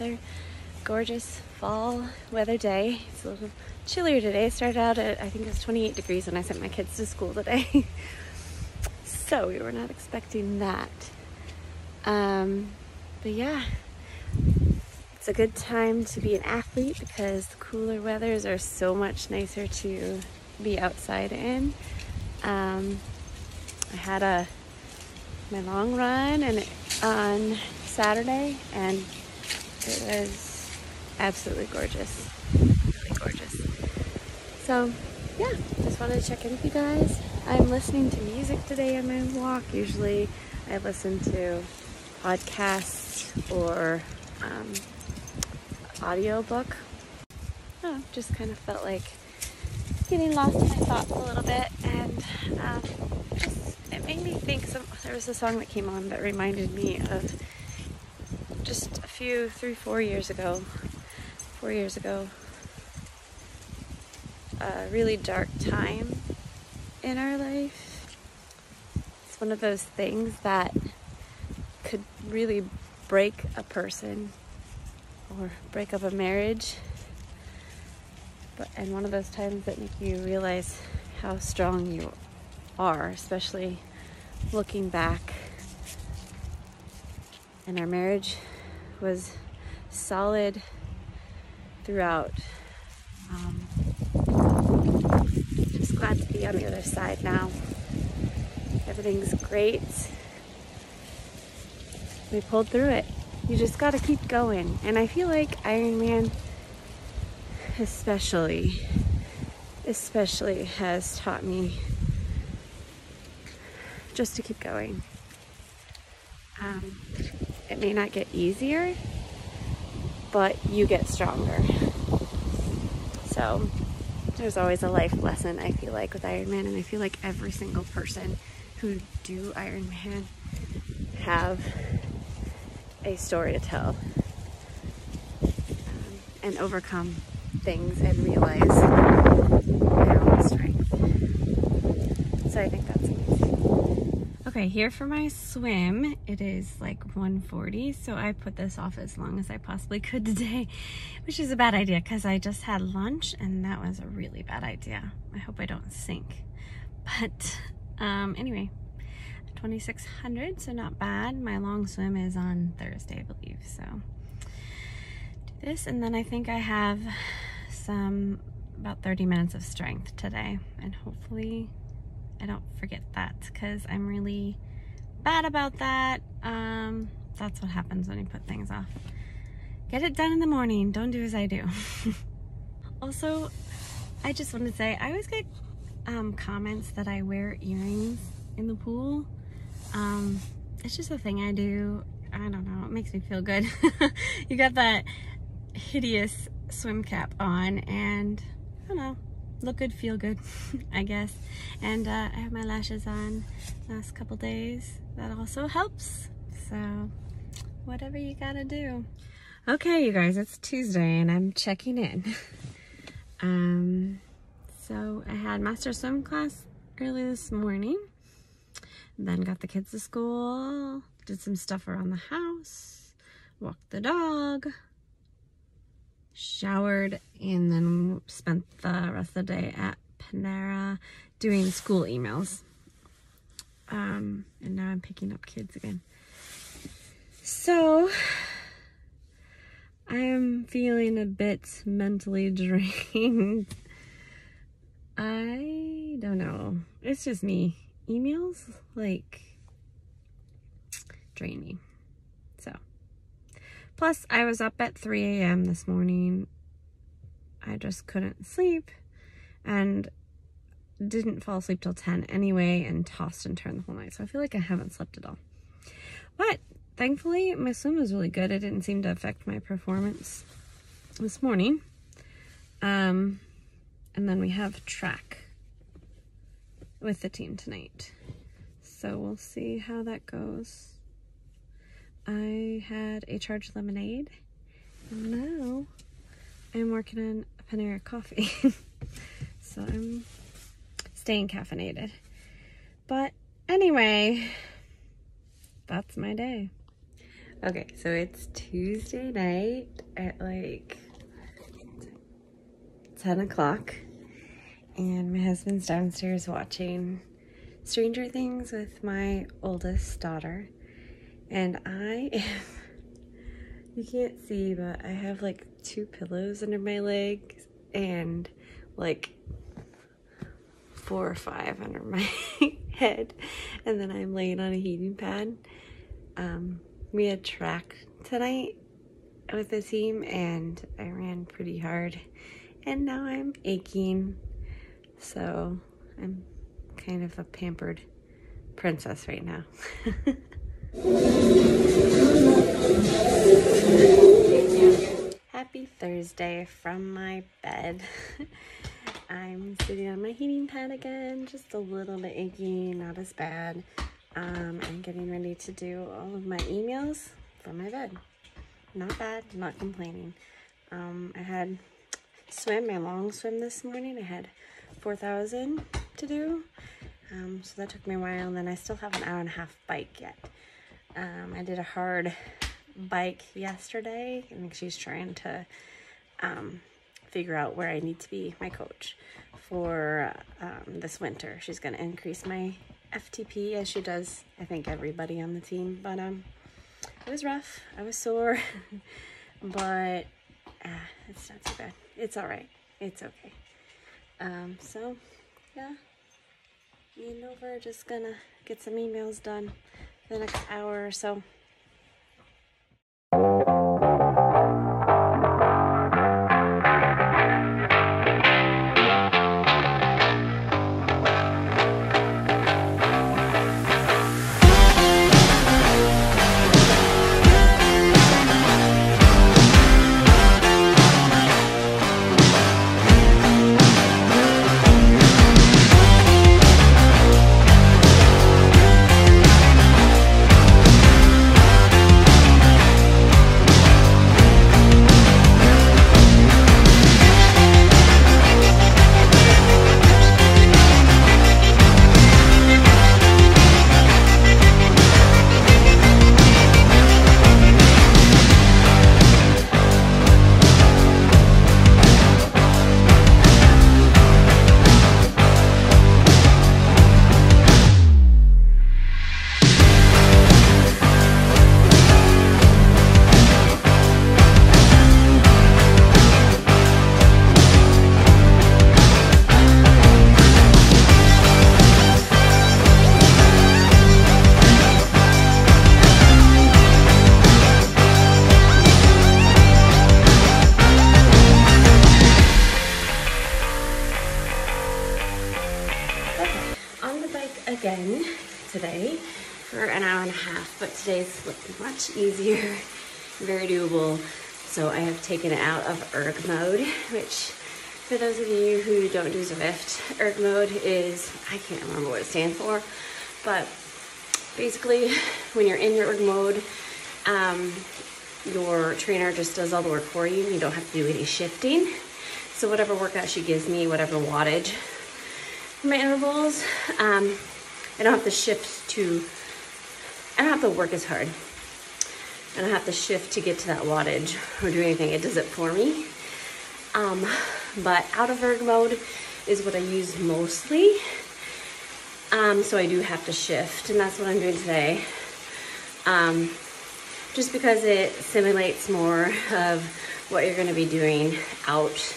another gorgeous fall weather day. It's a little chillier today. It started out at, I think it was 28 degrees when I sent my kids to school today. So we were not expecting that. But yeah, it's a good time to be an athlete because the cooler weathers are so much nicer to be outside in. I had my long run on Saturday, and it was absolutely gorgeous, really gorgeous. So yeah, just wanted to check in with you guys. I'm listening to music today on my walk. Usually I listen to podcasts or audiobook. Oh, just kind of felt like getting lost in my thoughts a little bit, and it made me think. There was a song that came on that reminded me of just a few, 4 years ago, a really dark time in our life. It's one of those things that could really break a person or break up a marriage, and one of those times that make you realize how strong you are, especially looking back. And our marriage was solid throughout. Just glad to be on the other side now. Everything's great. We pulled through it. You just gotta keep going. And I feel like Ironman especially has taught me just to keep going. It may not get easier, but you get stronger. So there's always a life lesson, I feel like, with Ironman, and I feel like every single person who do Ironman have a story to tell, and overcome things and realize their own strength. So I think that's amazing. Okay, here for my swim. It is like 1:40, so I put this off as long as I possibly could today, which is a bad idea because I just had lunch and that was a really bad idea. I hope I don't sink. But anyway, 2,600, so not bad. My long swim is on Thursday, I believe, so do this, and then I think I have about 30 minutes of strength today, and hopefully I don't forget that because I'm really bad about that. That's what happens when you put things off. Get it done in the morning. Don't do as I do. Also, I just wanted to say, I always get comments that I wear earrings in the pool. It's just a thing I do. I don't know. It makes me feel good. You got that hideous swim cap on, and I don't know, look good, feel good, I guess. And I have my lashes on last couple days. That also helps. So whatever you gotta do. Okay, you guys, it's Tuesday and I'm checking in. So I had master swim class early this morning, then got the kids to school, did some stuff around the house, walked the dog, showered, and then spent the rest of the day at Panera doing school emails. And now I'm picking up kids again. So I am feeling a bit mentally drained. I don't know. It's just me. Emails, like, drain me. So, plus I was up at 3 a.m. this morning. I just couldn't sleep and didn't fall asleep till 10 anyway, and tossed and turned the whole night. So I feel like I haven't slept at all. But thankfully my swim was really good. It didn't seem to affect my performance this morning. And then we have track with the team tonight, so we'll see how that goes. I had a charged lemonade, and now I'm working on a Panera coffee. So I'm staying caffeinated. But anyway, that's my day. Okay, so it's Tuesday night at like 10 o'clock, and my husband's downstairs watching Stranger Things with my oldest daughter, and I am, you can't see, but I have like 2 pillows under my legs and like 4 or 5 under my head, and then I'm laying on a heating pad. We had track tonight with the team, and I ran pretty hard, and now I'm aching, so I'm kind of a pampered princess right now. Happy Thursday from my bed. I'm sitting on my heating pad again, just a little bit achy, not as bad. I'm getting ready to do all of my emails from my bed. Not bad, not complaining. I had swim, my long swim this morning. I had 4,000 to do, so that took me a while, and then I still have an hour-and-a-half bike yet. I did a hard bike yesterday. I think she's trying to figure out where I need to be my coach for this winter. She's going to increase my FTP, as she does, I think, everybody on the team. But it was rough. I was sore, but it's not too bad. It's all right. It's okay. So yeah, me and Nova are just gonna get some emails done for the next hour or so. Again today for an hour and a half, but today's looking much easier, very doable. So I have taken it out of erg mode, which for those of you who don't do Zwift, erg mode is, I can't remember what it stands for, but basically when you're in your erg mode, your trainer just does all the work for you. You don't have to do any shifting. So whatever workout she gives me, whatever wattage for my intervals, I don't have to shift to, I don't have to work as hard. I don't have to shift to get to that wattage or do anything. It does it for me. But out of erg mode is what I use mostly. So I do have to shift, and that's what I'm doing today. Just because it simulates more of what you're gonna be doing out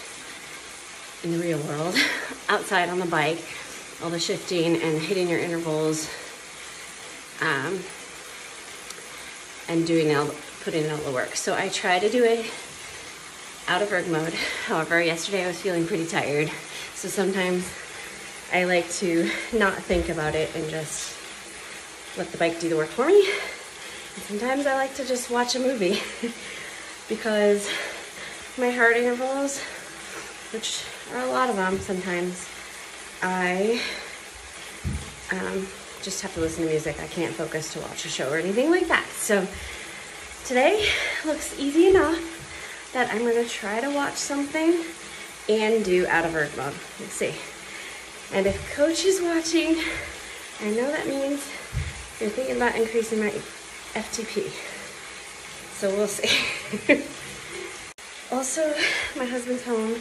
in the real world, outside on the bike. All the shifting and hitting your intervals, and putting in all the work. So I try to do it out of erg mode. However, yesterday I was feeling pretty tired. So sometimes I like to not think about it and just let the bike do the work for me. And sometimes I like to just watch a movie because my hard intervals, which are a lot of them sometimes, I just have to listen to music. I can't focus to watch a show or anything like that. So today looks easy enough that I'm gonna try to watch something and do out of erg mode. Let's see. And if coach is watching, I know that means you're thinking about increasing my FTP. So we'll see. Also, my husband's home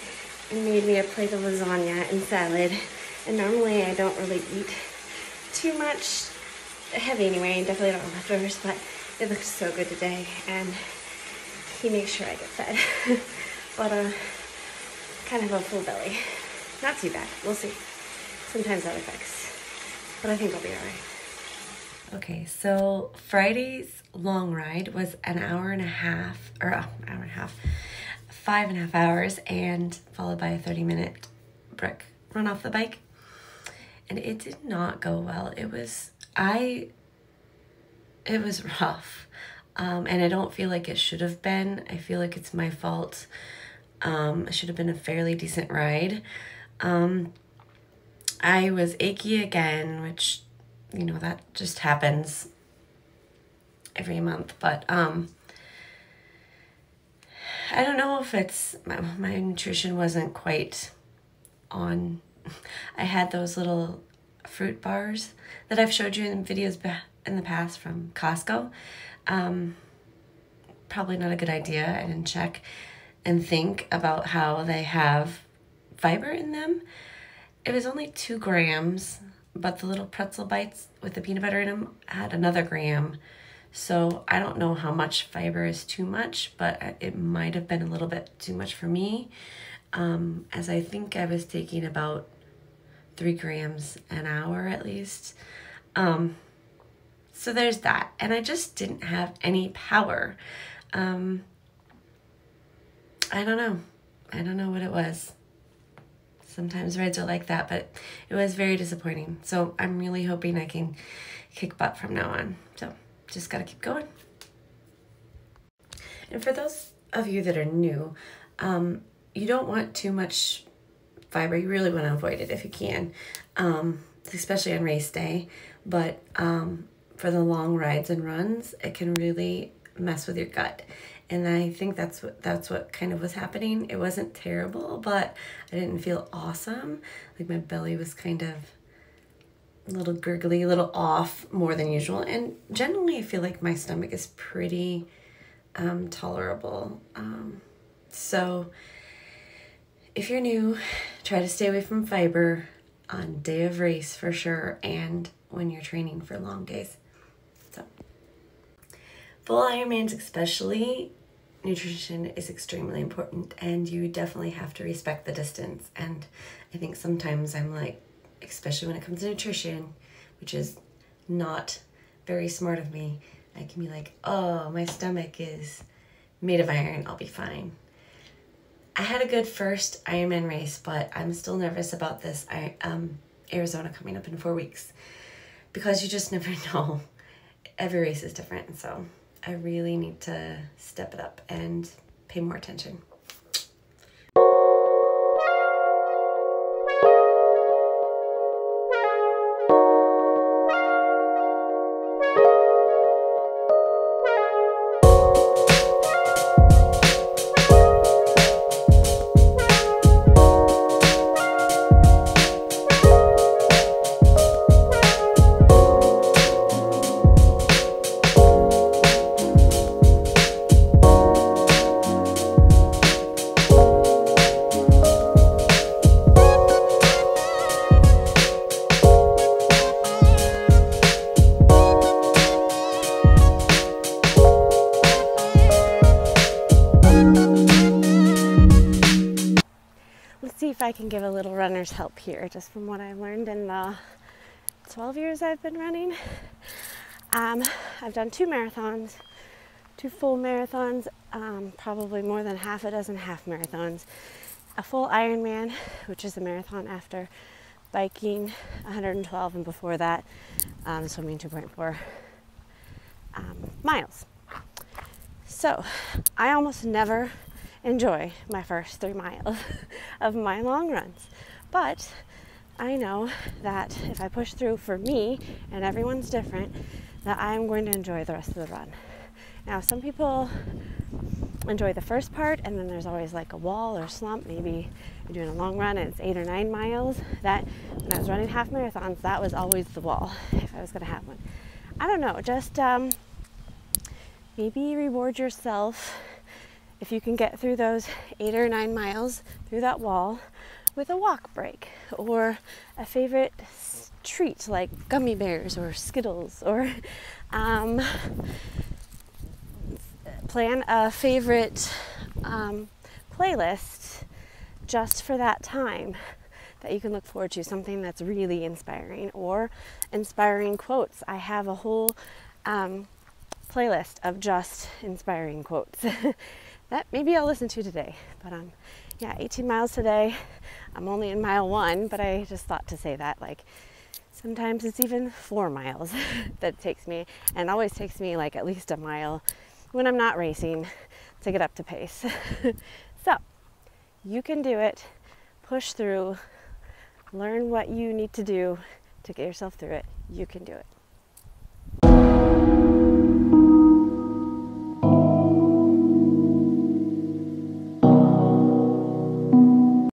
and made me a plate of lasagna and salad. And normally I don't really eat too much heavy anyway, and definitely don't have leftovers, but it looks so good today, and he makes sure I get fed. But kind of a full belly. Not too bad. We'll see. Sometimes that affects, but I think I'll be all right. Okay, so Friday's long ride was an hour and a half, or hour and a half, 5.5 hours, and followed by a 30-minute brick run off the bike. And it did not go well. It was rough. And I don't feel like it should have been. I feel like it's my fault. It should have been a fairly decent ride. I was achy again, which, you know, that just happens every month. But I don't know if it's, my nutrition wasn't quite on. I had those little fruit bars that I've showed you in videos in the past from Costco. Probably not a good idea. I didn't check and think about how they have fiber in them. It was only 2 grams, but the little pretzel bites with the peanut butter in them had another gram. So I don't know how much fiber is too much, but it might have been a little bit too much for me, as I think I was taking about 3 grams an hour at least. So there's that. And I just didn't have any power. I don't know. I don't know what it was. Sometimes rides are like that, but it was very disappointing. So I'm really hoping I can kick butt from now on. So just gotta keep going. And for those of you that are new, you don't want too much fiber. You really want to avoid it if you can, especially on race day. But for the long rides and runs, it can really mess with your gut. And I think that's what kind of was happening. It wasn't terrible, but I didn't feel awesome. Like my belly was kind of a little gurgly, a little off more than usual. And generally I feel like my stomach is pretty tolerable. So if you're new, try to stay away from fiber on day of race for sure, and when you're training for long days. So full Ironmans especially, nutrition is extremely important, and you definitely have to respect the distance. And I think sometimes I'm like, especially when it comes to nutrition, which is not very smart of me, I can be like, oh, my stomach is made of iron, I'll be fine. I had a good first Ironman race, but I'm still nervous about this Arizona coming up in 4 weeks, because you just never know. Every race is different, and so I really need to step it up and pay more attention. If I can give a little runner's help here, just from what I've learned in the 12 years I've been running. I've done 2 marathons, 2 full marathons, probably more than half a dozen half marathons, a full Ironman, which is a marathon after biking, 112, and before that, swimming 2.4 miles. So I almost never enjoy my first 3 miles of my long runs, but I know that if I push through, for me, and everyone's different, that I'm going to enjoy the rest of the run. Now, some people enjoy the first part, and then there's always like a wall or slump. Maybe you're doing a long run and it's 8 or 9 miles. That, when I was running half marathons, that was always the wall, if I was going to have one. I don't know, just maybe reward yourself if you can get through those 8 or 9 miles through that wall with a walk break or a favorite treat like gummy bears or Skittles, or plan a favorite playlist just for that time that you can look forward to, something that's really inspiring, or inspiring quotes. I have a whole playlist of just inspiring quotes that maybe I'll listen to today. But yeah, 18 miles today. I'm only in mile 1, but I just thought to say that, like, sometimes it's even 4 miles that it takes me, and it always takes me like at least a mile when I'm not racing to get up to pace. So you can do it. Push through. Learn what you need to do to get yourself through it. You can do it.